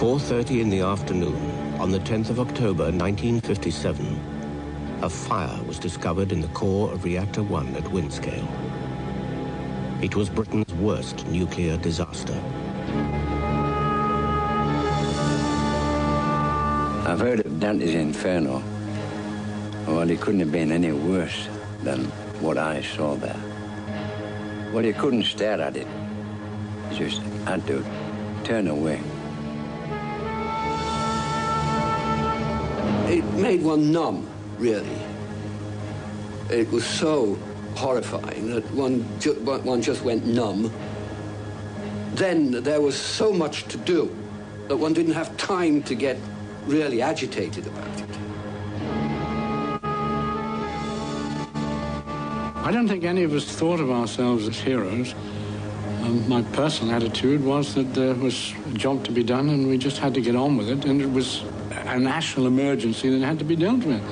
4:30 in the afternoon, on the 10th of October 1957, a fire was discovered in the core of Reactor 1 at Windscale. It was Britain's worst nuclear disaster. I've heard of Dante's Inferno. Well, it couldn't have been any worse than what I saw there. Well, you couldn't stare at it. You just had to turn away. It made one numb, really. It was so horrifying that one just went numb. Then there was so much to do that one didn't have time to get really agitated about it. I don't think any of us thought of ourselves as heroes. My personal attitude was that there was a job to be done and we just had to get on with it, and it was a national emergency that had to be dealt with.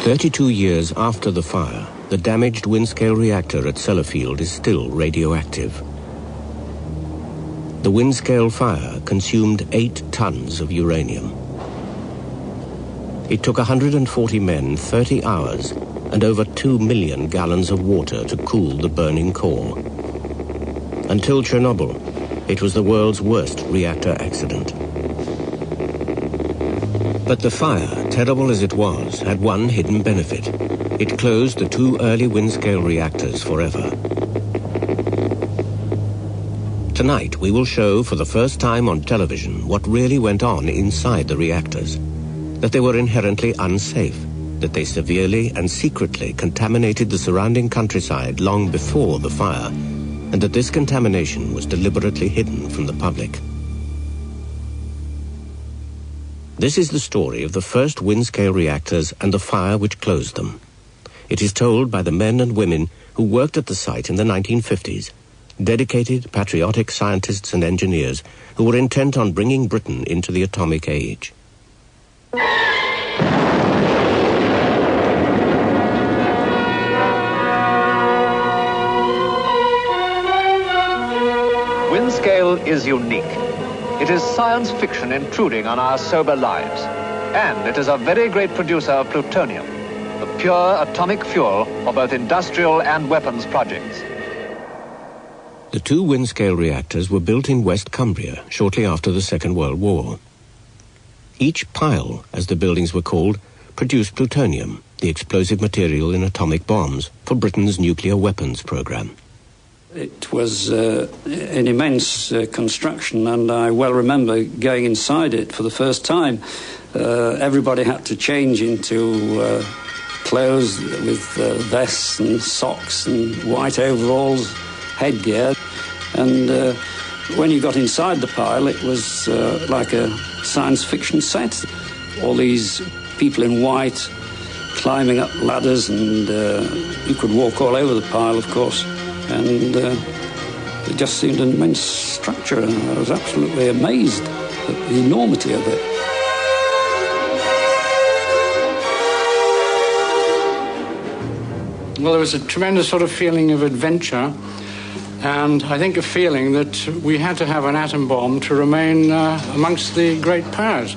"32 years after the fire, the damaged Windscale reactor at Sellafield is still radioactive. The Windscale fire consumed 8 tons of uranium. It took 140 men 30 hours and over 2 million gallons of water to cool the burning core. Until Chernobyl, it was the world's worst reactor accident. But the fire, terrible as it was, had one hidden benefit. It closed the 2 early Windscale reactors forever. Tonight, we will show for the first time on television what really went on inside the reactors. That they were inherently unsafe, that they severely and secretly contaminated the surrounding countryside long before the fire, and that this contamination was deliberately hidden from the public. This is the story of the first Windscale reactors and the fire which closed them. It is told by the men and women who worked at the site in the 1950s, dedicated, patriotic scientists and engineers who were intent on bringing Britain into the atomic age. Windscale is unique. It is science fiction intruding on our sober lives. And it is a very great producer of plutonium, the pure atomic fuel for both industrial and weapons projects. The 2 Windscale reactors were built in West Cumbria shortly after the Second World War. Each pile, as the buildings were called, produced plutonium, the explosive material in atomic bombs, for Britain's nuclear weapons program. It was an immense construction, and I well remember going inside it for the first time. Everybody had to change into clothes with vests and socks and white overalls, headgear. And when you got inside the pile, it was like a science fiction set. All these people in white climbing up ladders, and you could walk all over the pile, of course. And it just seemed an immense structure, and I was absolutely amazed at the enormity of it. Well, there was a tremendous sort of feeling of adventure, and I think a feeling that we had to have an atom bomb to remain amongst the great powers.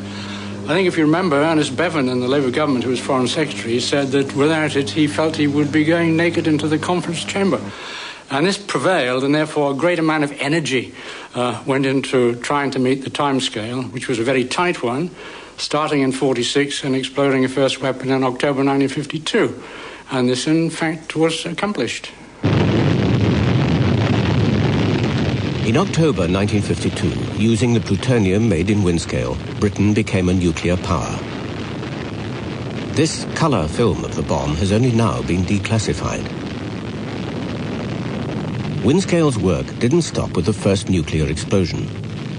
I think if you remember, Ernest Bevin in the Labour government, who was Foreign Secretary, said that without it, he felt he would be going naked into the conference chamber. And this prevailed, and therefore a great amount of energy went into trying to meet the timescale, which was a very tight one, starting in 1946 and exploding a first weapon in October 1952. And this, in fact, was accomplished. In October 1952, using the plutonium made in Windscale, Britain became a nuclear power. This colour film of the bomb has only now been declassified. Windscale's work didn't stop with the first nuclear explosion.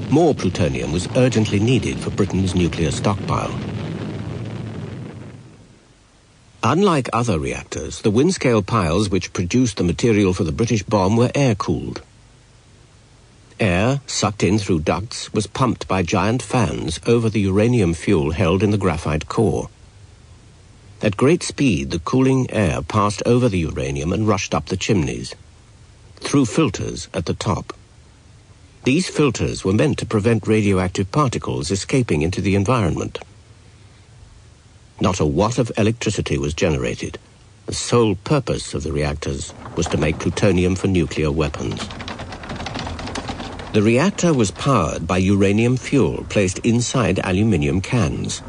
More plutonium was urgently needed for Britain's nuclear stockpile. Unlike other reactors, the Windscale piles which produced the material for the British bomb were air-cooled. Air, sucked in through ducts, was pumped by giant fans over the uranium fuel held in the graphite core. At great speed, the cooling air passed over the uranium and rushed up the chimneys. through filters at the top. These filters were meant to prevent radioactive particles escaping into the environment. Not a watt of electricity was generated. The sole purpose of the reactors was to make plutonium for nuclear weapons. The reactor was powered by uranium fuel placed inside aluminium cans.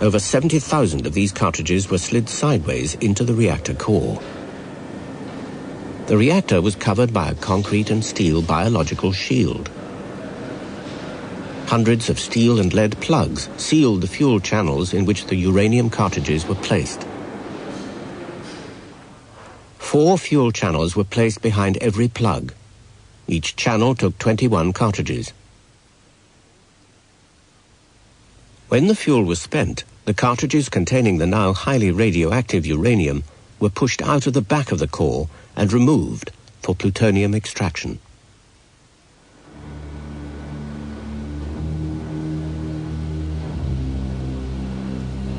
Over 70,000 of these cartridges were slid sideways into the reactor core. The reactor was covered by a concrete and steel biological shield. Hundreds of steel and lead plugs sealed the fuel channels in which the uranium cartridges were placed. 4 fuel channels were placed behind every plug. Each channel took 21 cartridges. When the fuel was spent, the cartridges containing the now highly radioactive uranium were pushed out of the back of the core and removed for plutonium extraction.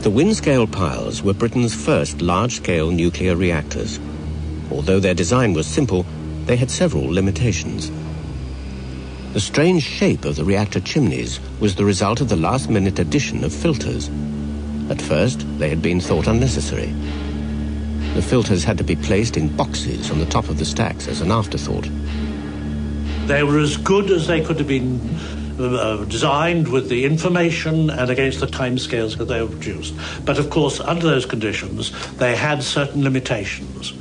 The Windscale piles were Britain's first large-scale nuclear reactors. Although their design was simple, they had several limitations. The strange shape of the reactor chimneys was the result of the last-minute addition of filters. At first, they had been thought unnecessary. The filters had to be placed in boxes on the top of the stacks as an afterthought. They were as good as they could have been designed with the information and against the timescales that they were produced. But of course, under those conditions, they had certain limitations.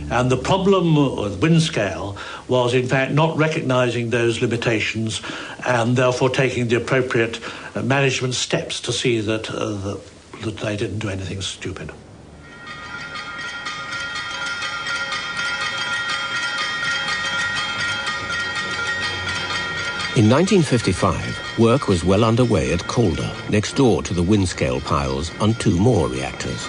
And the problem with Windscale was, in fact, not recognizing those limitations and therefore taking the appropriate management steps to see that, that they didn't do anything stupid. In 1955, work was well underway at Calder, next door to the Windscale piles, on 2 more reactors.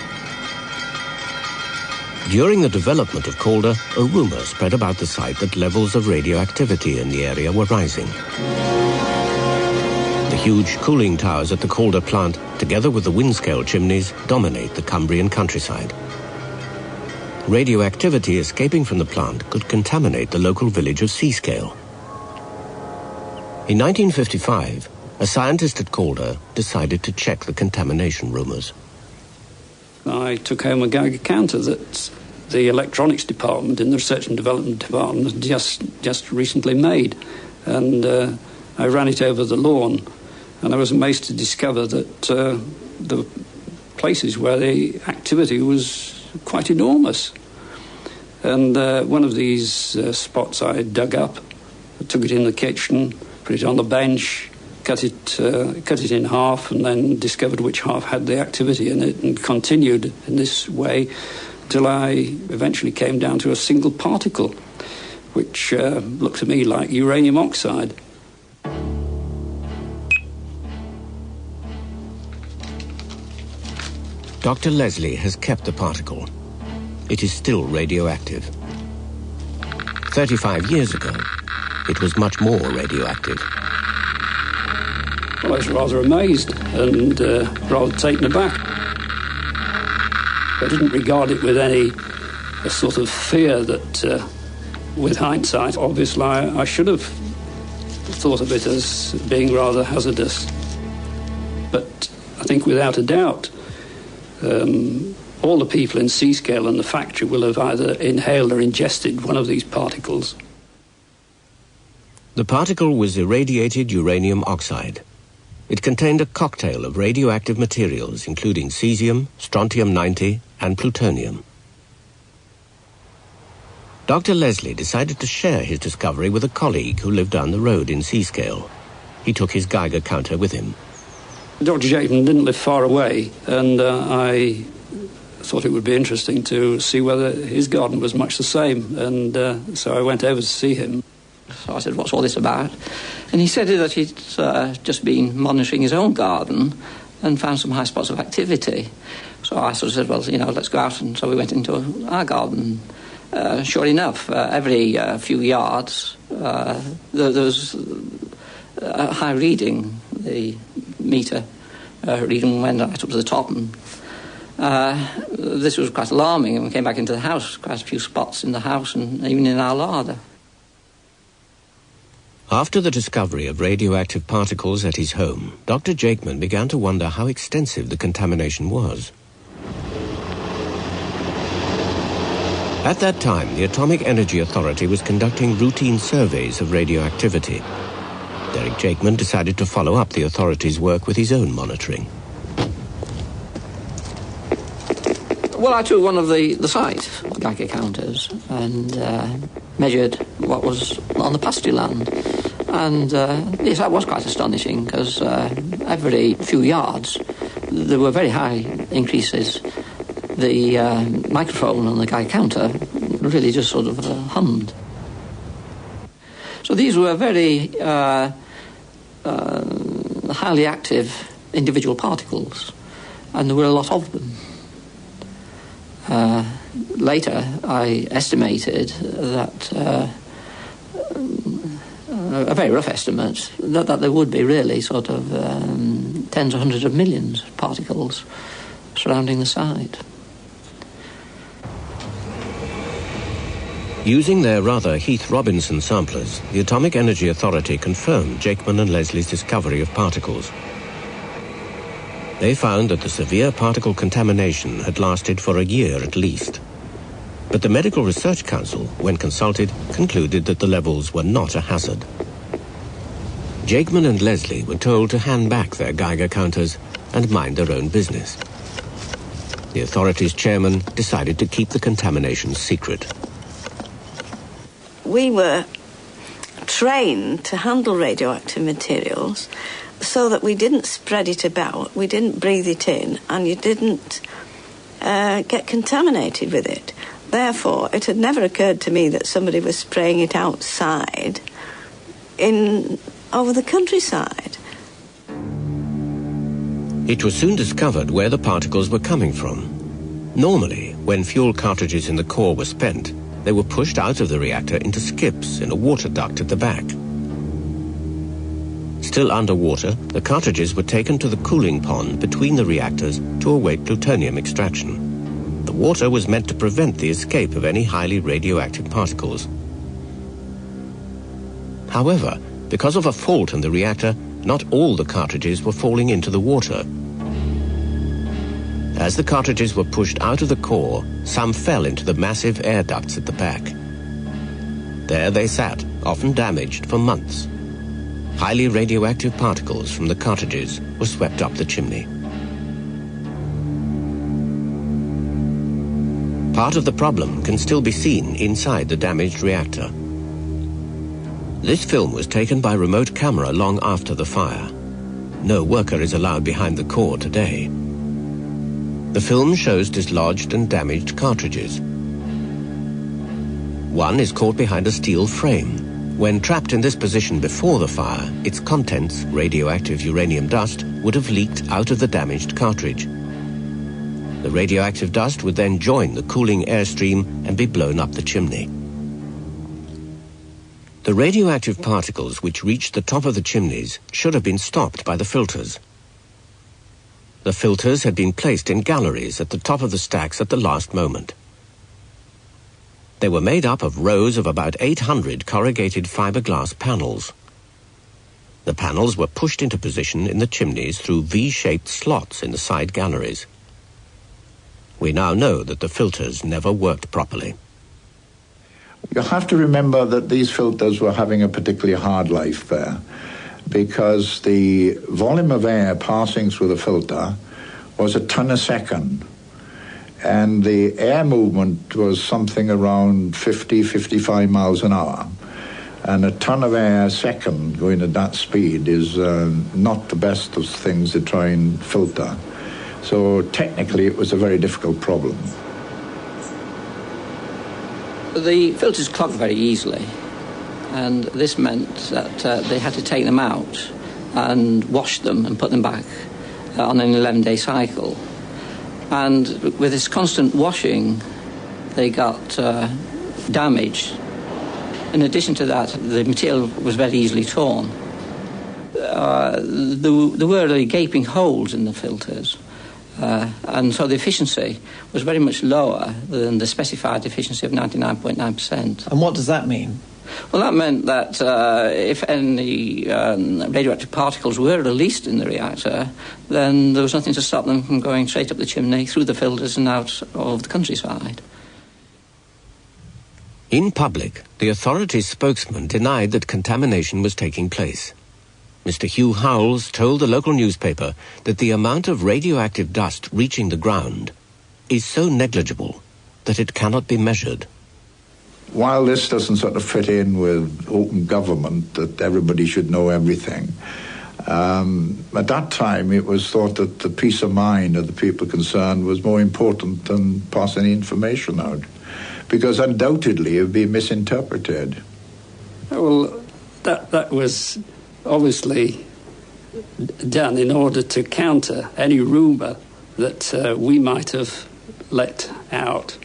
During the development of Calder, a rumor spread about the site that levels of radioactivity in the area were rising. The huge cooling towers at the Calder plant, together with the Windscale chimneys, dominate the Cumbrian countryside. Radioactivity escaping from the plant could contaminate the local village of Seascale. In 1955, a scientist at Calder decided to check the contamination rumors. I took home a Geiger counter that the electronics department in the research and development department had just recently made, and I ran it over the lawn, and I was amazed to discover that the places where the activity was quite enormous. And one of these spots I dug up, I took it in the kitchen, put it on the bench, cut it in half, and then discovered which half had the activity in it, and continued in this way till I eventually came down to a single particle, which looked to me like uranium oxide. Dr. Leslie has kept the particle. It is still radioactive. 35 years ago, it was much more radioactive. Well, I was rather amazed and rather taken aback. I didn't regard it with any sort of fear that, with hindsight, obviously I should have thought of it as being rather hazardous. But I think without a doubt, all the people in Seascale and the factory will have either inhaled or ingested one of these particles. The particle was irradiated uranium oxide. It contained a cocktail of radioactive materials, including cesium, strontium-90, and plutonium. Dr. Leslie decided to share his discovery with a colleague who lived down the road in Seascale. He took his Geiger counter with him. Dr. Jackman didn't live far away, and I thought it would be interesting to see whether his garden was much the same, and so I went over to see him. So I said, what's all this about? And he said that he'd just been monitoring his own garden and found some high spots of activity. So I sort of said, well, you know, let's go out. And so we went into our garden. Sure enough, every few yards, there was a high reading. The meter reading went right up to the top, and This was quite alarming, and we came back into the house, quite a few spots in the house and even in our larder. After the discovery of radioactive particles at his home, Dr. Jakeman began to wonder how extensive the contamination was. At that time, the Atomic Energy Authority was conducting routine surveys of radioactivity. Derek Jakeman decided to follow up the authorities' work with his own monitoring. Well, I took one of the site Geiger counters and measured what was on the pasture land. And yes, that was quite astonishing, because every few yards there were very high increases. The microphone on the Geiger counter really just sort of hummed. So these were very highly active individual particles, and there were a lot of them. Later, I estimated that, a very rough estimate, that there would be really sort of tens or hundreds of millions of particles surrounding the site. Using their rather Heath Robinson samplers, the Atomic Energy Authority confirmed Jakeman and Leslie's discovery of particles. They found that the severe particle contamination had lasted for a year at least. But the Medical Research Council, when consulted, concluded that the levels were not a hazard. Jakeman and Leslie were told to hand back their Geiger counters and mind their own business. The authority's chairman decided to keep the contamination secret. We were trained to handle radioactive materials so that we didn't spread it about, we didn't breathe it in, and you didn't get contaminated with it. Therefore, it had never occurred to me that somebody was spraying it outside over the countryside. It was soon discovered where the particles were coming from. Normally, when fuel cartridges in the core were spent, they were pushed out of the reactor into skips in a water duct at the back. Still underwater, the cartridges were taken to the cooling pond between the reactors to await plutonium extraction. The water was meant to prevent the escape of any highly radioactive particles. However, because of a fault in the reactor, not all the cartridges were falling into the water. As the cartridges were pushed out of the core, some fell into the massive air ducts at the back. There they sat, often damaged, for months. Highly radioactive particles from the cartridges were swept up the chimney. Part of the problem can still be seen inside the damaged reactor. This film was taken by remote camera long after the fire. No worker is allowed behind the core today. The film shows dislodged and damaged cartridges. One is caught behind a steel frame. When trapped in this position before the fire, its contents, radioactive uranium dust, would have leaked out of the damaged cartridge. The radioactive dust would then join the cooling airstream and be blown up the chimney. The radioactive particles which reached the top of the chimneys should have been stopped by the filters. The filters had been placed in galleries at the top of the stacks at the last moment. They were made up of rows of about 800 corrugated fiberglass panels. The panels were pushed into position in the chimneys through V-shaped slots in the side galleries. We now know that the filters never worked properly. You have to remember that these filters were having a particularly hard life there, because the volume of air passing through the filter was a ton a second. And the air movement was something around 50, 55 miles an hour. And a ton of air a second going at that speed is not the best of things to try and filter. So technically it was a very difficult problem. The filters clogged very easily, and this meant that they had to take them out and wash them and put them back on an 11-day cycle. And with this constant washing, they got damaged. In addition to that, the material was very easily torn. There were really gaping holes in the filters, And so the efficiency was very much lower than the specified efficiency of 99.9%. And what does that mean? Well, that meant that if any radioactive particles were released in the reactor, then there was nothing to stop them from going straight up the chimney, through the filters and out of the countryside. In public, the authorities' spokesman denied that contamination was taking place. Mr. Hugh Howells told the local newspaper that the amount of radioactive dust reaching the ground is so negligible that it cannot be measured. While this doesn't sort of fit in with open government, that everybody should know everything, at that time it was thought that the peace of mind of the people concerned was more important than passing any information out, because undoubtedly it would be misinterpreted. Well, that was obviously done in order to counter any rumour that we might have let out,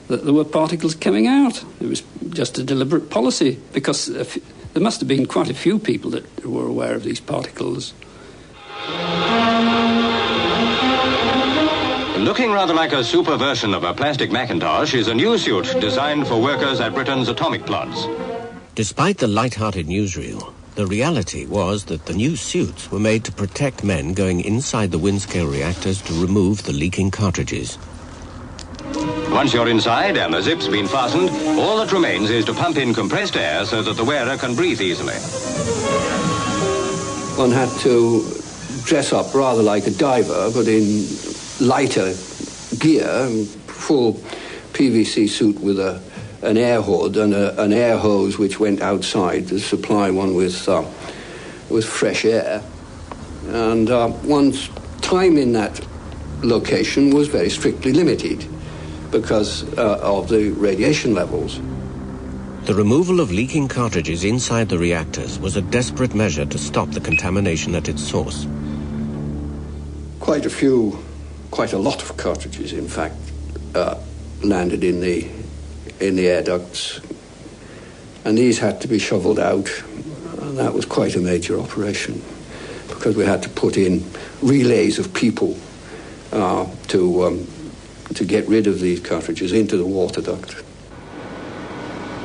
that there were particles coming out. It was just a deliberate policy, because there must have been quite a few people that were aware of these particles. Looking rather like a super version of a plastic Macintosh is a new suit designed for workers at Britain's atomic plants. Despite the light-hearted newsreel, the reality was that the new suits were made to protect men going inside the Windscale reactors to remove the leaking cartridges. Once you're inside and the zip's been fastened, all that remains is to pump in compressed air so that the wearer can breathe easily. One had to dress up rather like a diver, but in lighter gear, full PVC suit with an air hood and an air hose which went outside to supply one with fresh air. And one's time in that location was very strictly limited because of the radiation levels. The removal of leaking cartridges inside the reactors was a desperate measure to stop the contamination at its source. Quite a lot of cartridges, in fact, landed in the air ducts, and these had to be shoveled out, and that was quite a major operation because we had to put in relays of people to get rid of these cartridges into the water duct.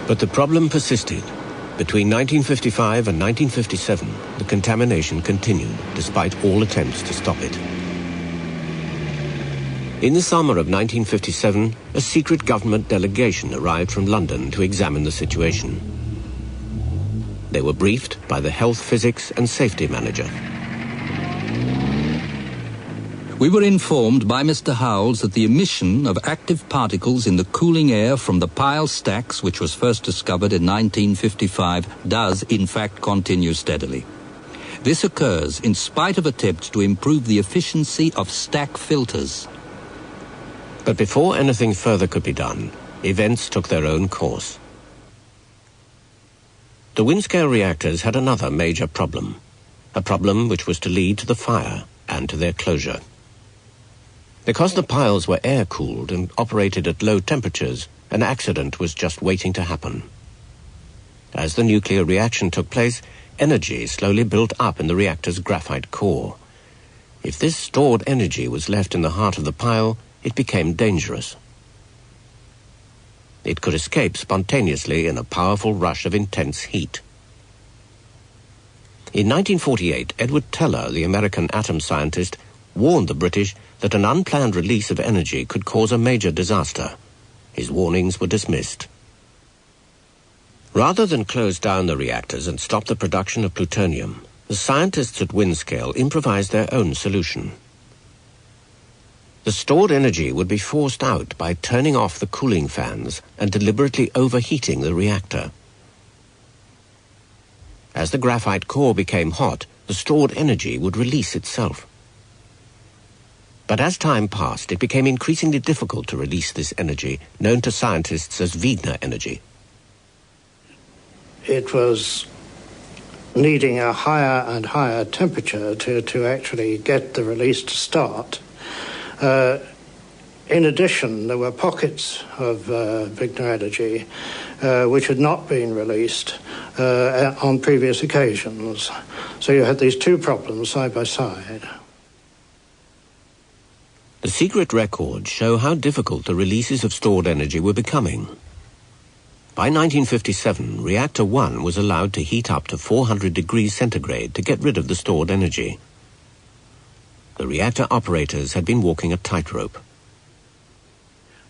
But the problem persisted. Between 1955 and 1957, the contamination continued, despite all attempts to stop it. In the summer of 1957, a secret government delegation arrived from London to examine the situation. They were briefed by the Health, Physics and Safety Manager. We were informed by Mr. Howells that the emission of active particles in the cooling air from the pile stacks, which was first discovered in 1955, does in fact continue steadily. This occurs in spite of attempts to improve the efficiency of stack filters. But before anything further could be done, events took their own course. The Windscale reactors had another major problem, a problem which was to lead to the fire and to their closure. Because the piles were air-cooled and operated at low temperatures, an accident was just waiting to happen. As the nuclear reaction took place, energy slowly built up in the reactor's graphite core. If this stored energy was left in the heart of the pile, it became dangerous. It could escape spontaneously in a powerful rush of intense heat. In 1948, Edward Teller, the American atom scientist, warned the British that an unplanned release of energy could cause a major disaster. His warnings were dismissed. Rather than close down the reactors and stop the production of plutonium, the scientists at Windscale improvised their own solution. The stored energy would be forced out by turning off the cooling fans and deliberately overheating the reactor. As the graphite core became hot, the stored energy would release itself. But as time passed, it became increasingly difficult to release this energy, known to scientists as Wegener energy. It was needing a higher and higher temperature to actually get the release to start. In addition, there were pockets of Wegener energy which had not been released on previous occasions. So you had these two problems side by side. The secret records show how difficult the releases of stored energy were becoming. By 1957, Reactor 1 was allowed to heat up to 400 degrees centigrade to get rid of the stored energy. The reactor operators had been walking a tightrope.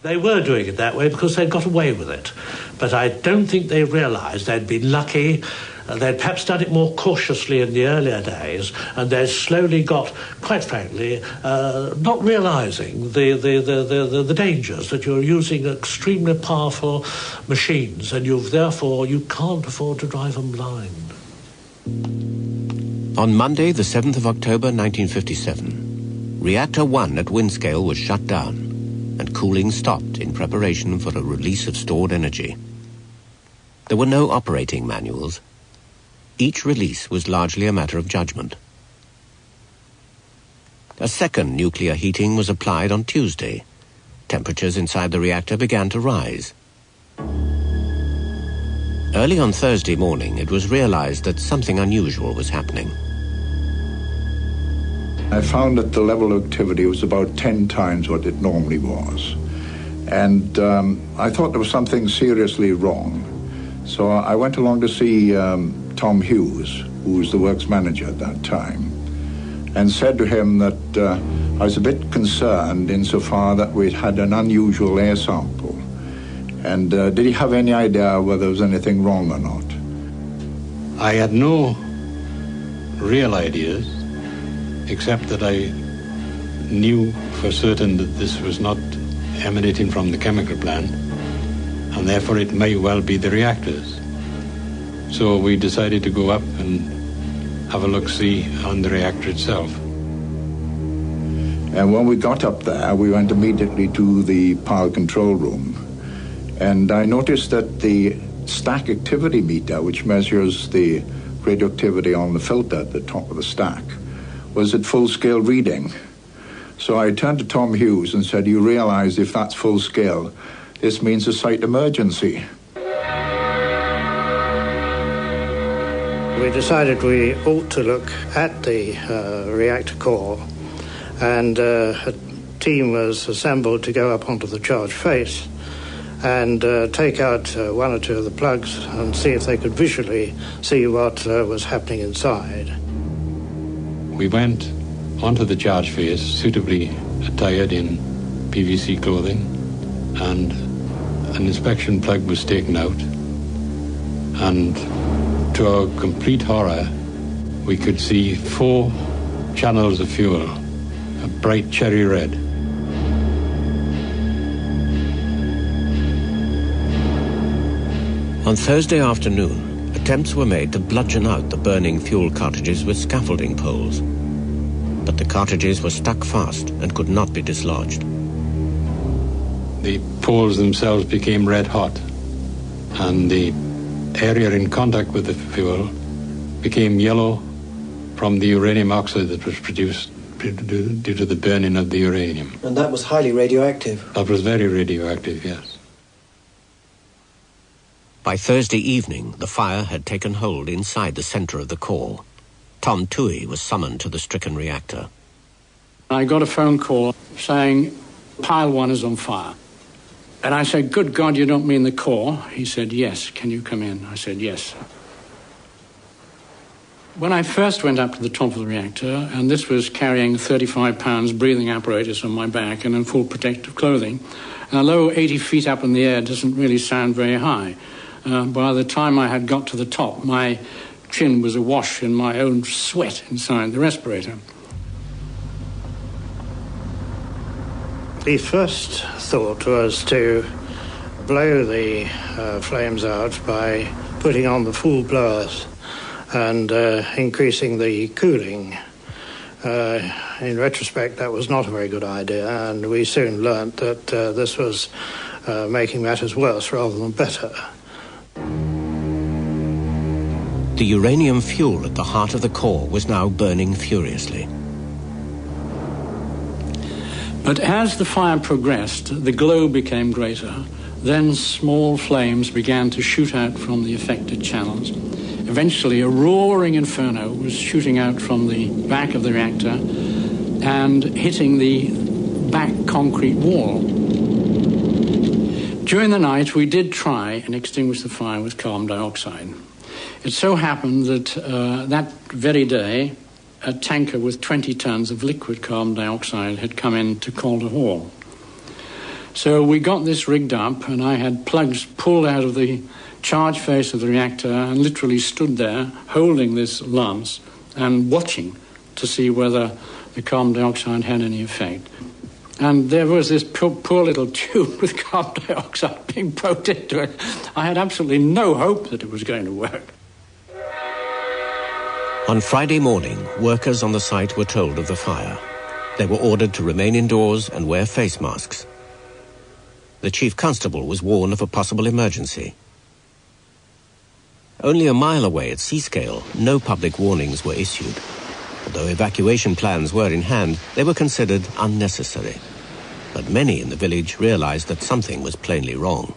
They were doing it that way because they'd got away with it. But I don't think they realised they'd been lucky. They'd perhaps done it more cautiously in the earlier days, and they'd slowly got, quite frankly, not realising the dangers that you're using extremely powerful machines, and therefore you can't afford to drive them blind. On Monday, the 7th of October 1957, Reactor 1 at Windscale was shut down, and cooling stopped in preparation for a release of stored energy. There were no operating manuals. Each release was largely a matter of judgment. A second nuclear heating was applied on Tuesday. Temperatures inside the reactor began to rise. Early on Thursday morning, it was realized that something unusual was happening. I found that the level of activity was about 10 times what it normally was. And I thought there was something seriously wrong. So I went along to see Tom Hughes, who was the works manager at that time, and said to him that I was a bit concerned insofar that we'd had an unusual air sample. And did he have any idea whether there was anything wrong or not? I had no real ideas, except that I knew for certain that this was not emanating from the chemical plant, and therefore it may well be the reactors. So we decided to go up and have a look-see on the reactor itself. And when we got up there, we went immediately to the power control room. And I noticed that the stack activity meter, which measures the radioactivity on the filter at the top of the stack, was at full-scale reading. So I turned to Tom Hughes and said, "You realize if that's full scale, this means a site emergency." We decided we ought to look at the reactor core, and a team was assembled to go up onto the charge face and take out one or two of the plugs and see if they could visually see what was happening inside. We went onto the charge face, suitably attired in PVC clothing, and an inspection plug was taken out, and to our complete horror, we could see 4 channels of fuel, a bright cherry red. On Thursday afternoon, attempts were made to bludgeon out the burning fuel cartridges with scaffolding poles. But the cartridges were stuck fast and could not be dislodged. The poles themselves became red hot, and the area in contact with the fuel became yellow from the uranium oxide that was produced due to the burning of the uranium. And that was highly radioactive? That was very radioactive, yes. By Thursday evening, the fire had taken hold inside the center of the core. Tom Toohey was summoned to the stricken reactor. I got a phone call saying, "Pile 1 is on fire." And I said, "Good God, you don't mean the core?" He said, "Yes, can you come in?" I said, "Yes." When I first went up to the top of the reactor, and this was carrying 35 pounds breathing apparatus on my back and in full protective clothing, and although 80 feet up in the air doesn't really sound very high, by the time I had got to the top, my chin was awash in my own sweat inside the respirator. The first thought was to blow the flames out by putting on the full blowers and increasing the cooling. In retrospect, that was not a very good idea, and we soon learnt that this was making matters worse rather than better. The uranium fuel at the heart of the core was now burning furiously. But as the fire progressed, the glow became greater. Then small flames began to shoot out from the affected channels. Eventually, a roaring inferno was shooting out from the back of the reactor and hitting the back concrete wall. During the night, we did try and extinguish the fire with carbon dioxide. It so happened that that very day, a tanker with 20 tons of liquid carbon dioxide had come into Calder Hall. So we got this rigged up, and I had plugs pulled out of the charge face of the reactor and literally stood there holding this lance and watching to see whether the carbon dioxide had any effect. And there was this poor little tube with carbon dioxide being poked into it. I had absolutely no hope that it was going to work. On Friday morning, workers on the site were told of the fire. They were ordered to remain indoors and wear face masks. The chief constable was warned of a possible emergency. Only a mile away at Seascale, no public warnings were issued. Although evacuation plans were in hand, they were considered unnecessary. But many in the village realized that something was plainly wrong.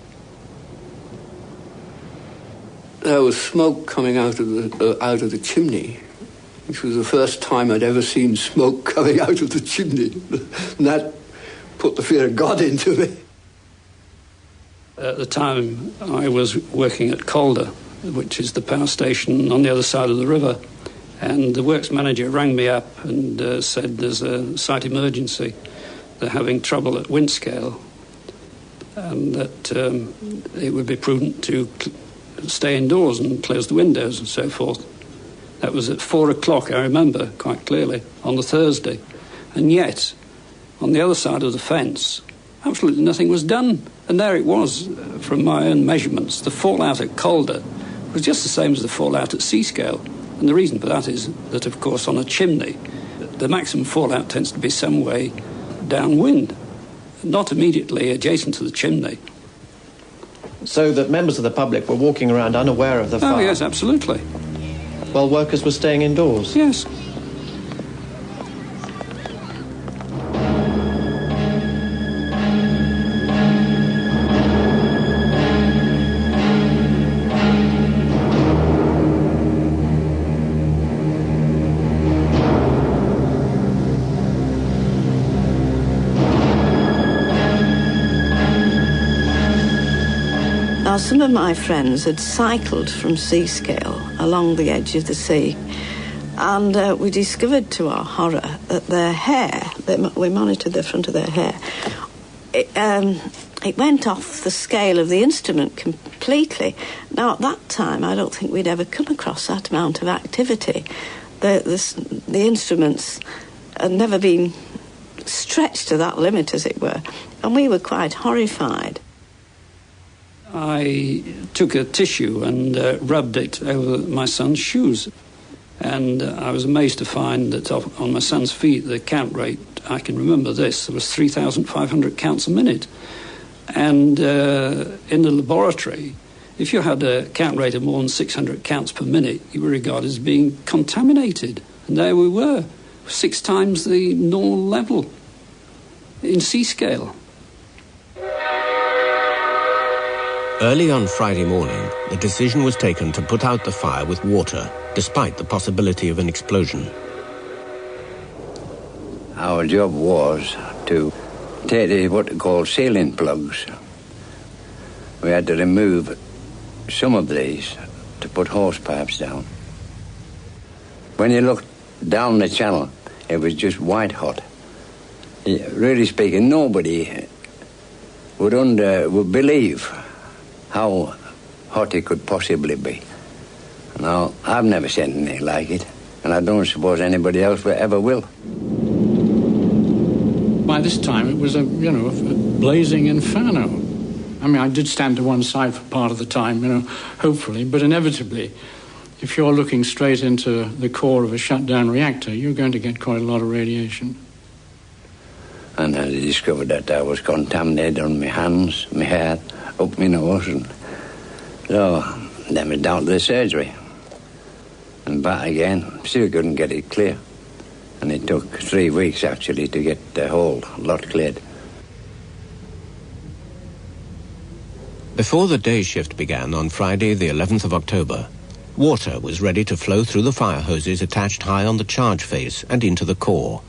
There was smoke coming out of the chimney, which was the first time I'd ever seen smoke coming out of the chimney. And that put the fear of God into me. At the time, I was working at Calder, which is the power station on the other side of the river. And the works manager rang me up and said there's a site emergency. They're having trouble at Windscale, and that it would be prudent to stay indoors and close the windows and so forth. That was at 4 o'clock, I remember quite clearly, on the Thursday. And yet, on the other side of the fence, absolutely nothing was done. And there it was, from my own measurements. The fallout at Calder was just the same as the fallout at Seascale. And the reason for that is that, of course, on a chimney, the maximum fallout tends to be some way downwind, not immediately adjacent to the chimney. So that members of the public were walking around unaware of the fire? Oh, yes, absolutely. While workers were staying indoors? Yes. Now, some of my friends had cycled from Seascale along the edge of the sea, and we discovered to our horror that their hair, we monitored the front of their hair, it went off the scale of the instrument completely. Now, at that time, I don't think we'd ever come across that amount of activity. The instruments had never been stretched to that limit, as it were, and we were quite horrified. I took a tissue and rubbed it over my son's shoes. And I was amazed to find that on my son's feet, the count rate, I can remember this, there was 3,500 counts a minute. And in the laboratory, if you had a count rate of more than 600 counts per minute, you were regarded as being contaminated. And there we were, 6 times the normal level in Seascale. Early on Friday morning, the decision was taken to put out the fire with water, despite the possibility of an explosion. Our job was to take what they call sealing plugs. We had to remove some of these to put hose pipes down. When you looked down the channel, it was just white hot. Really speaking, nobody would believe how hot it could possibly be. Now, I've never seen anything like it, and I don't suppose anybody else ever will. By this time, it was a blazing inferno. I mean, I did stand to one side for part of the time, hopefully, but inevitably, if you're looking straight into the core of a shut-down reactor, you're going to get quite a lot of radiation. And I discovered that I was contaminated on my hands, my hair, up my nose, and so then we down to the surgery. And back again, still couldn't get it clear. And it took 3 weeks, actually, to get the whole lot cleared. Before the day shift began on Friday, the 11th of October, water was ready to flow through the fire hoses attached high on the charge face and into the core.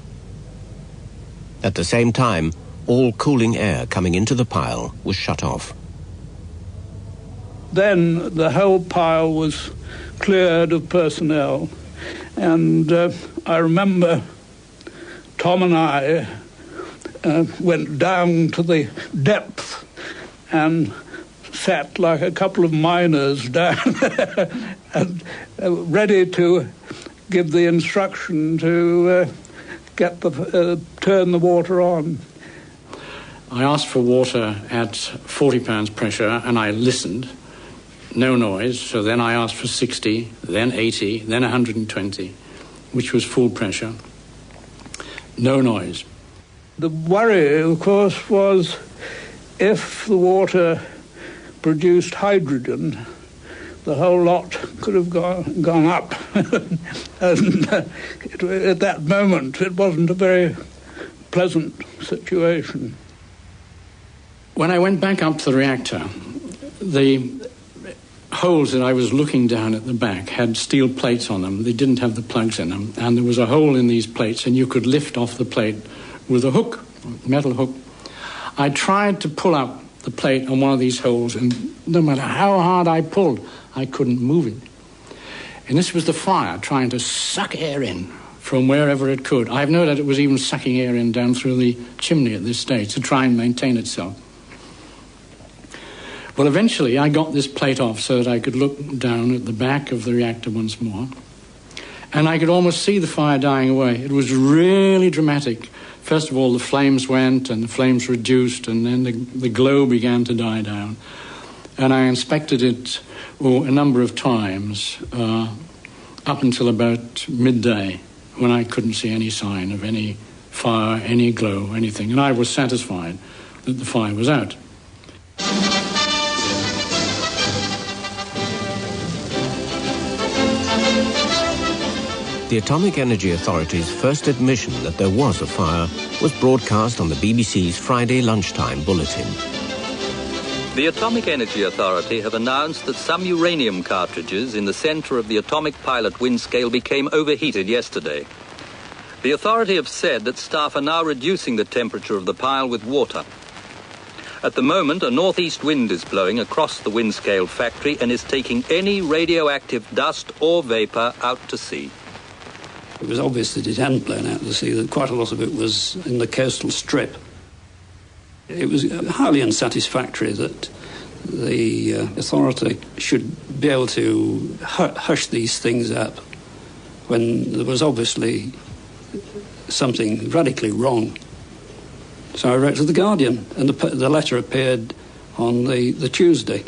At the same time, all cooling air coming into the pile was shut off. Then the whole pile was cleared of personnel, and I remember Tom and I went down to the depth and sat like a couple of miners down and ready to give the instruction to turn the water on. I asked for water at 40 pounds pressure, and I listened. No noise. So then I asked for 60, then 80, then 120, which was full pressure. No noise. The worry, of course, was if the water produced hydrogen, the whole lot could have gone up. And at that moment, it wasn't a very pleasant situation. When I went back up to the reactor, the holes that I was looking down at the back had steel plates on them. They didn't have the plugs in them. And there was a hole in these plates, and you could lift off the plate with a hook, metal hook. I tried to pull up the plate on one of these holes, and no matter how hard I pulled, I couldn't move it. And this was the fire trying to suck air in from wherever it could. I've no doubt it was even sucking air in down through the chimney at this stage to try and maintain itself. Well, eventually I got this plate off so that I could look down at the back of the reactor once more, and I could almost see the fire dying away. It was really dramatic. First of all, the flames went, and the flames reduced, and then the glow began to die down. And I inspected it a number of times up until about midday, when I couldn't see any sign of any fire, any glow, anything. And I was satisfied that the fire was out. The Atomic Energy Authority's first admission that there was a fire was broadcast on the BBC's Friday lunchtime bulletin. The Atomic Energy Authority have announced that some uranium cartridges in the center of the atomic pilot wind scale became overheated yesterday. The authority have said that staff are now reducing the temperature of the pile with water. At the moment, a northeast wind is blowing across the wind scale factory and is taking any radioactive dust or vapor out to sea. It was obvious that it hadn't blown out to sea, that quite a lot of it was in the coastal strip. It was highly unsatisfactory that the authority should be able to hush these things up when there was obviously something radically wrong. So I wrote to The Guardian, and the letter appeared on the Tuesday.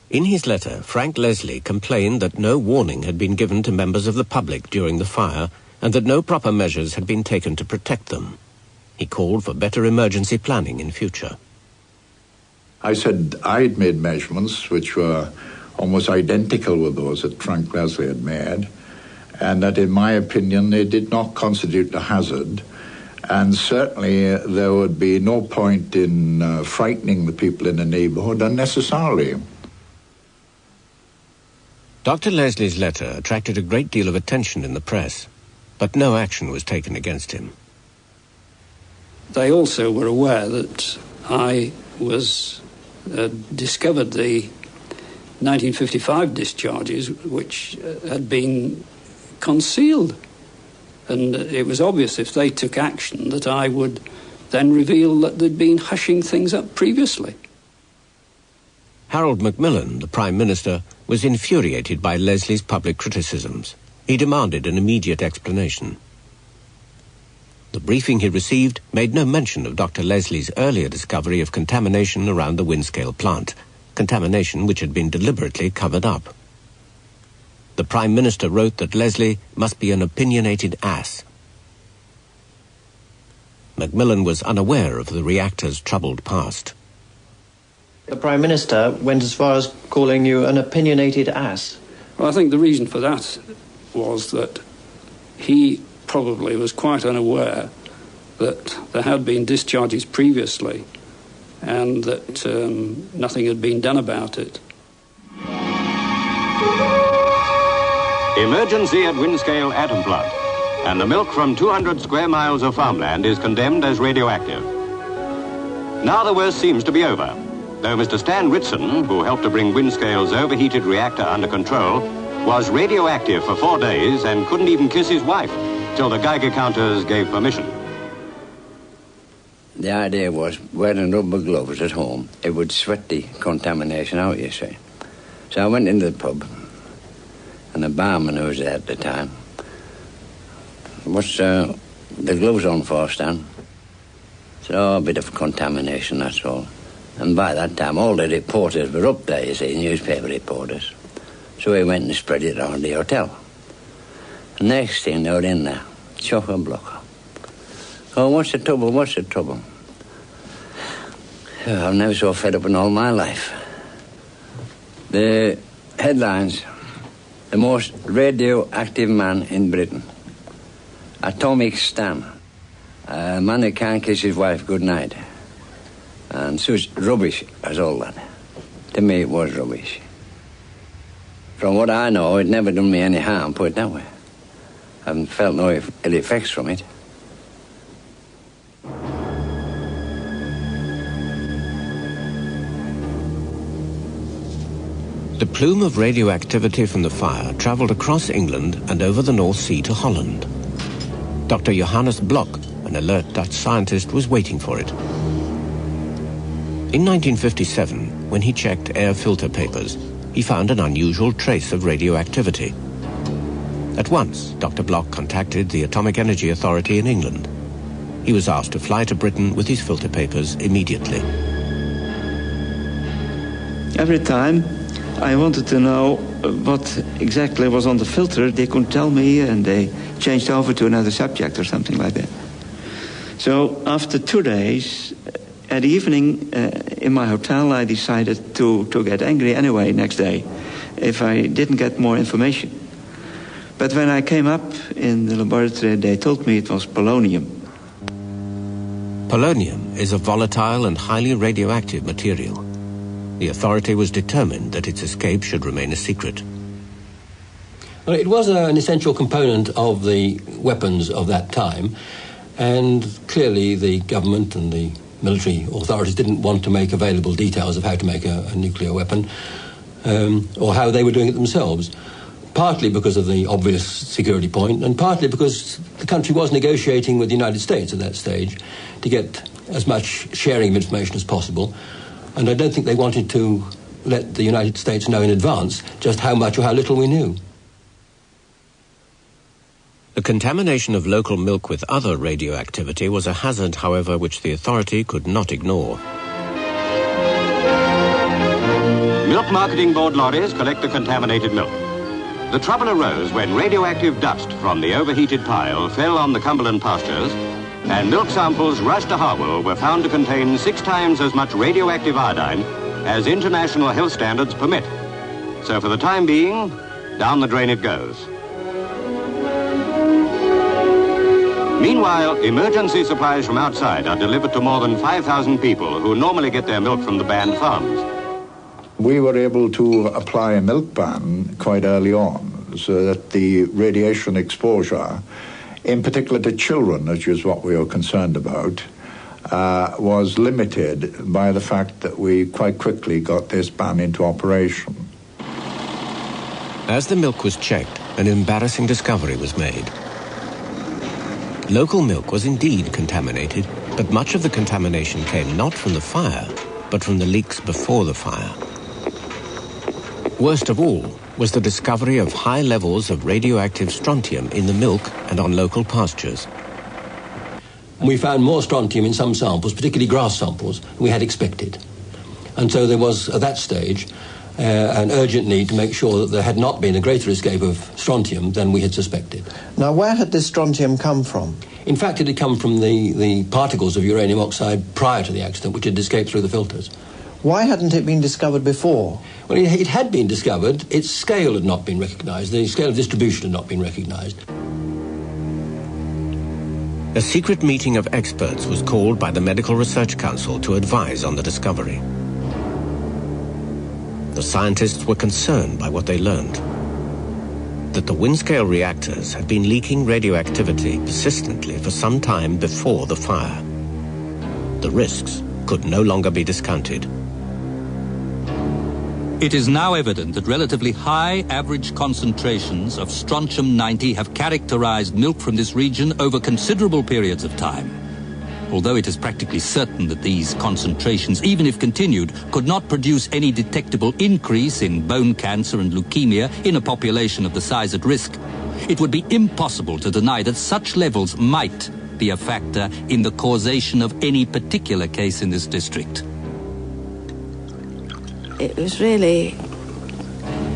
In his letter, Frank Leslie complained that no warning had been given to members of the public during the fire and that no proper measures had been taken to protect them. He called for better emergency planning in future. I said I'd made measurements which were almost identical with those that Frank Leslie had made, and that in my opinion they did not constitute a hazard, and certainly there would be no point in frightening the people in the neighborhood unnecessarily. Dr. Leslie's letter attracted a great deal of attention in the press, but no action was taken against him. They also were aware that I discovered the 1955 discharges, which had been concealed. And it was obvious if they took action that I would then reveal that they'd been hushing things up previously. Harold Macmillan, the Prime Minister, was infuriated by Leslie's public criticisms. He demanded an immediate explanation. The briefing he received made no mention of Dr. Leslie's earlier discovery of contamination around the Windscale plant, contamination which had been deliberately covered up. The Prime Minister wrote that Leslie must be an opinionated ass. Macmillan was unaware of the reactor's troubled past. The Prime Minister went as far as calling you an opinionated ass. Well, I think the reason for that was that he probably was quite unaware that there had been discharges previously and that nothing had been done about it. Emergency at Windscale Atom Plant. and the milk from 200 square miles of farmland is condemned as radioactive. Now the worst seems to be over, though Mr. Stan Ritson, who helped to bring Windscale's overheated reactor under control, was radioactive for 4 days and couldn't even kiss his wife till the Geiger counters gave permission. The idea was wearing rubber gloves at home. It would sweat the contamination out, you see. So I went into the pub, and the barman who was there at the time, "What's the gloves on for, Stan?" I said, "Oh, a bit of contamination, that's all." And by that time, all the reporters were up there, you see, newspaper reporters. So we went and spread it around the hotel. The next thing, they were in there, chock-a-block. "Oh, what's the trouble, what's the trouble?" Oh, I've never so fed up in all my life. The headlines, "The most radioactive man in Britain. Atomic Stan. A man who can't kiss his wife goodnight." And such rubbish as all that. To me, it was rubbish. From what I know, it never done me any harm, put it that way. I haven't felt no ill effects from it. The plume of radioactivity from the fire travelled across England and over the North Sea to Holland. Dr. Johannes Bloch, an alert Dutch scientist, was waiting for it. In 1957, when he checked air filter papers, he found an unusual trace of radioactivity. At once, Dr. Bloch contacted the Atomic Energy Authority in England. He was asked to fly to Britain with his filter papers immediately. Every time I wanted to know what exactly was on the filter, they couldn't tell me, and they changed over to another subject or something like that. So after 2 days, at evening in my hotel, I decided to get angry anyway next day if I didn't get more information. But when I came up in the laboratory, they told me it was polonium. Polonium is a volatile and highly radioactive material. The authority was determined that its escape should remain a secret. Well, it was an essential component of the weapons of that time, and clearly the government and the military authorities didn't want to make available details of how to make a nuclear weapon, or how they were doing it themselves, partly because of the obvious security point, and partly because the country was negotiating with the United States at that stage to get as much sharing of information as possible. And I don't think they wanted to let the United States know in advance just how much or how little we knew. The contamination of local milk with other radioactivity was a hazard, however, which the authority could not ignore. Milk Marketing Board lorries collect the contaminated milk. The trouble arose when radioactive dust from the overheated pile fell on the Cumberland pastures, and milk samples rushed to Harwell were found to contain 6 times as much radioactive iodine as international health standards permit. So for the time being, down the drain it goes. Meanwhile, emergency supplies from outside are delivered to more than 5,000 people who normally get their milk from the banned farms. We were able to apply a milk ban quite early on so that the radiation exposure, in particular to children, which is what we were concerned about, was limited by the fact that we quite quickly got this ban into operation. As the milk was checked, an embarrassing discovery was made. Local milk was indeed contaminated, but much of the contamination came not from the fire, but from the leaks before the fire. Worst of all was the discovery of high levels of radioactive strontium in the milk and on local pastures. We found more strontium in some samples, particularly grass samples, than we had expected. And so there was, at that stage, an urgent need to make sure that there had not been a greater escape of strontium than we had suspected. Now, where had this strontium come from? In fact, it had come from the particles of uranium oxide prior to the accident, which had escaped through the filters. Why hadn't it been discovered before? Well, it had been discovered. Its scale had not been recognised. The scale of distribution had not been recognised. A secret meeting of experts was called by the Medical Research Council to advise on the discovery. The scientists were concerned by what they learned. that the Windscale reactors had been leaking radioactivity persistently for some time before the fire. The risks could no longer be discounted. It is now evident that relatively high average concentrations of strontium-90 have characterized milk from this region over considerable periods of time. Although it is practically certain that these concentrations, even if continued, could not produce any detectable increase in bone cancer and leukemia in a population of the size at risk, it would be impossible to deny that such levels might be a factor in the causation of any particular case in this district. It was really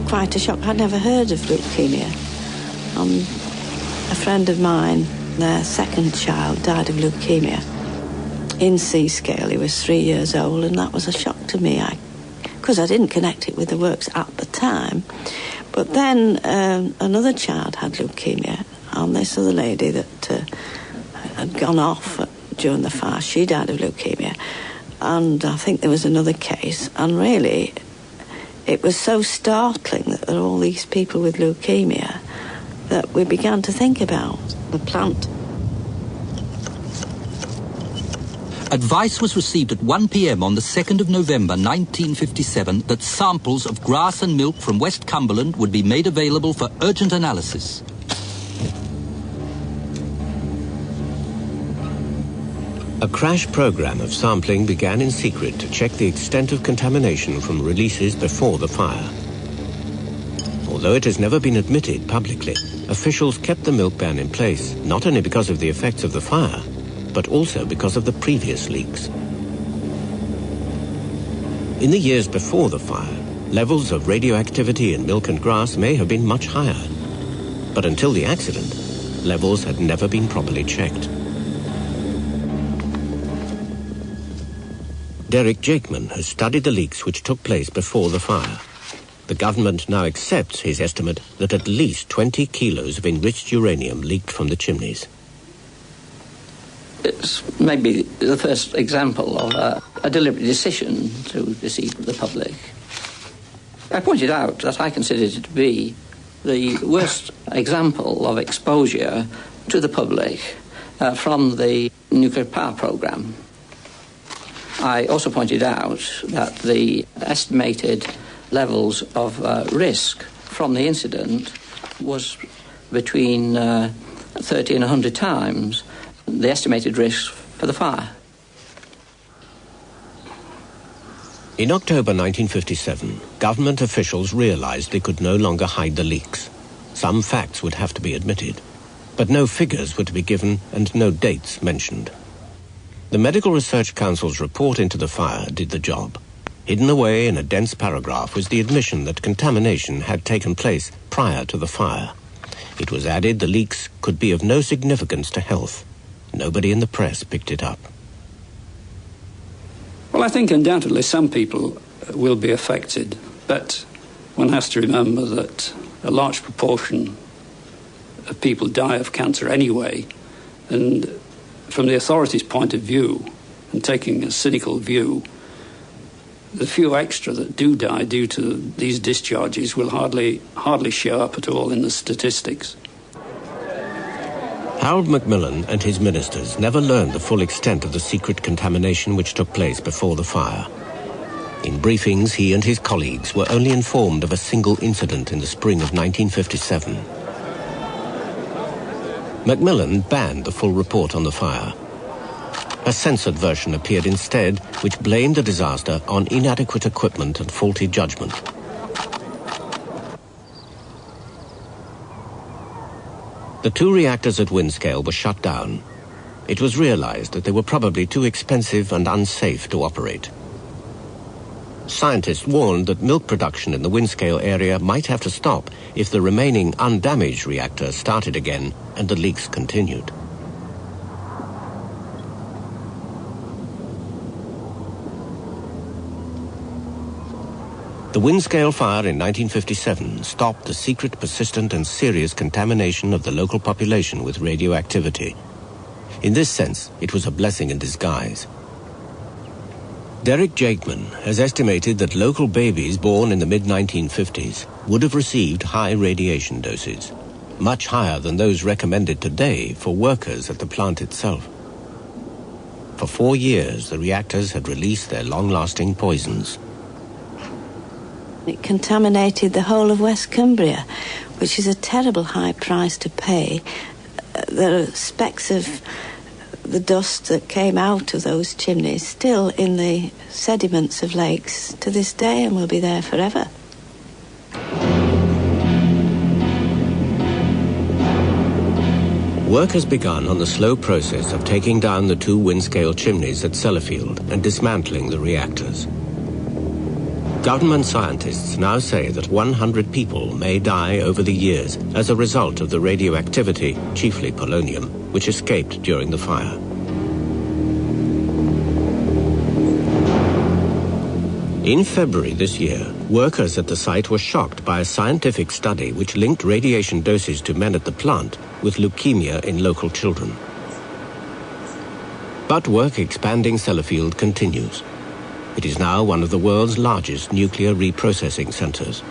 quite a shock. I'd never heard of leukemia. A friend of mine, their second child, died of leukemia in Seascale. He was 3 years old, and that was a shock to me, because I didn't connect it with the works at the time. But then another child had leukemia, and this other lady that had gone off during the fire, she died of leukemia. And I think there was another case, and really it was so startling that there were all these people with leukemia that we began to think about the plant. Advice was received at 1 p.m. on the 2nd of November 1957 that samples of grass and milk from West Cumberland would be made available for urgent analysis. A crash program of sampling began in secret to check the extent of contamination from releases before the fire. Although it has never been admitted publicly, officials kept the milk ban in place, not only because of the effects of the fire, but also because of the previous leaks. In the years before the fire, levels of radioactivity in milk and grass may have been much higher. But until the accident, levels had never been properly checked. Derek Jakeman has studied the leaks which took place before the fire. The government now accepts his estimate that at least 20 kilos of enriched uranium leaked from the chimneys. It's maybe the first example of a deliberate decision to deceive the public. I pointed out that I considered it to be the worst example of exposure to the public from the nuclear power program. I also pointed out that the estimated levels of risk from the incident was between 30 and 100 times the estimated risk for the fire. In October 1957, government officials realized they could no longer hide the leaks. Some facts would have to be admitted, but no figures were to be given and no dates mentioned. The Medical Research Council's report into the fire did the job. Hidden away in a dense paragraph was the admission that contamination had taken place prior to the fire. It was added the leaks could be of no significance to health. Nobody in the press picked it up. Well, I think undoubtedly some people will be affected, but one has to remember that a large proportion of people die of cancer anyway, and from the authorities' point of view, and taking a cynical view, the few extra that do die due to these discharges will hardly show up at all in the statistics. Harold Macmillan and his ministers never learned the full extent of the secret contamination which took place before the fire. In briefings, he and his colleagues were only informed of a single incident in the spring of 1957. Macmillan banned the full report on the fire. A censored version appeared instead, which blamed the disaster on inadequate equipment and faulty judgment. The 2 reactors at Windscale were shut down. It was realized that they were probably too expensive and unsafe to operate. Scientists warned that milk production in the Windscale area might have to stop if the remaining undamaged reactor started again and the leaks continued. The Windscale fire in 1957 stopped the secret, persistent and serious contamination of the local population with radioactivity. In this sense, it was a blessing in disguise. Derek Jakeman has estimated that local babies born in the mid-1950s would have received high radiation doses, much higher than those recommended today for workers at the plant itself. For 4 years, the reactors had released their long-lasting poisons. It contaminated the whole of West Cumbria, which is a terrible high price to pay. There are specks of the dust that came out of those chimneys still in the sediments of lakes to this day and will be there forever. Work has begun on the slow process of taking down the 2 Windscale chimneys at Sellafield and dismantling the reactors. Government scientists now say that 100 people may die over the years as a result of the radioactivity, chiefly polonium, which escaped during the fire. In February this year, workers at the site were shocked by a scientific study which linked radiation doses to men at the plant with leukemia in local children. But work expanding Sellafield continues. It is now one of the world's largest nuclear reprocessing centers.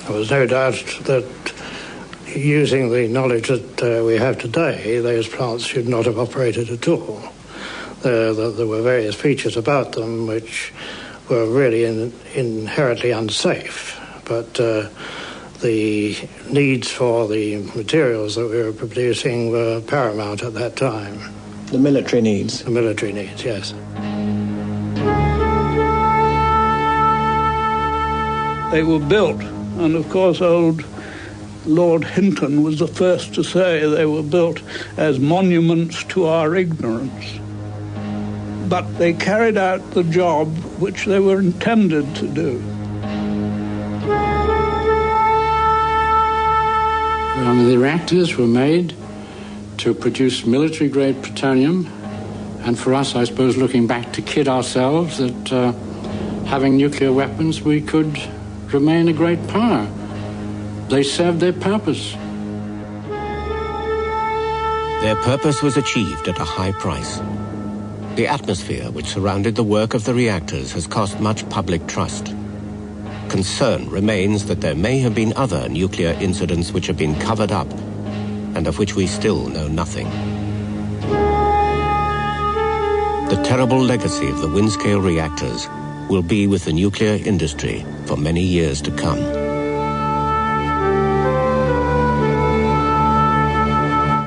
There was no doubt that using the knowledge that we have today, those plants should not have operated at all. There were various features about them which were really inherently unsafe, but the needs for the materials that we were producing were paramount at that time. The military needs? The military needs, yes. They were built, and of course old Lord Hinton was the first to say they were built as monuments to our ignorance. But they carried out the job which they were intended to do. The reactors were made to produce military-grade plutonium, and for us, I suppose, looking back, to kid ourselves that having nuclear weapons, we could remain a great power. They served their purpose. Their purpose was achieved at a high price. The atmosphere which surrounded the work of the reactors has cost much public trust. Concern remains that there may have been other nuclear incidents which have been covered up and of which we still know nothing. The terrible legacy of the Windscale reactors will be with the nuclear industry for many years to come.